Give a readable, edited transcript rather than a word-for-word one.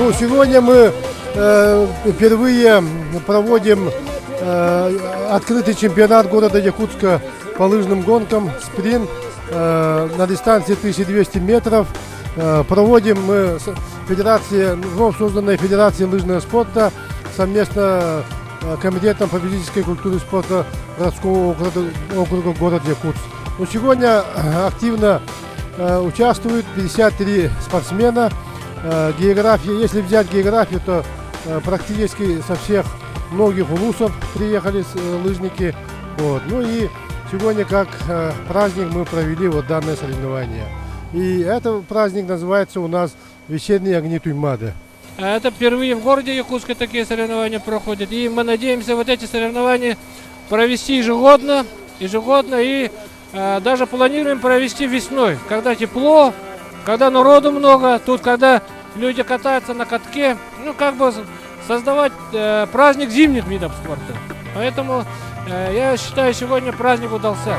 Ну, сегодня мы впервые проводим открытый чемпионат города Якутска по лыжным гонкам «Спринт» на дистанции 1200 метров. Проводим мы с вновь созданной Федерацией лыжного спорта совместно Комитетом по физической культуре и спорта городского округа город Якутск. Но сегодня активно участвуют 53 спортсмена. География, если взять географию, то практически со всех многих улусов приехали лыжники. Вот. Ну и сегодня как праздник мы провели вот данное соревнование. И этот праздник называется у нас «Вечерние огни Туймады». Это впервые в городе Якутске такие соревнования проходят. И мы надеемся вот эти соревнования провести ежегодно и даже планируем провести весной, когда тепло, когда народу много, тут когда люди катаются на катке, ну как бы создавать праздник зимних видов спорта. Поэтому я считаю, сегодня праздник удался.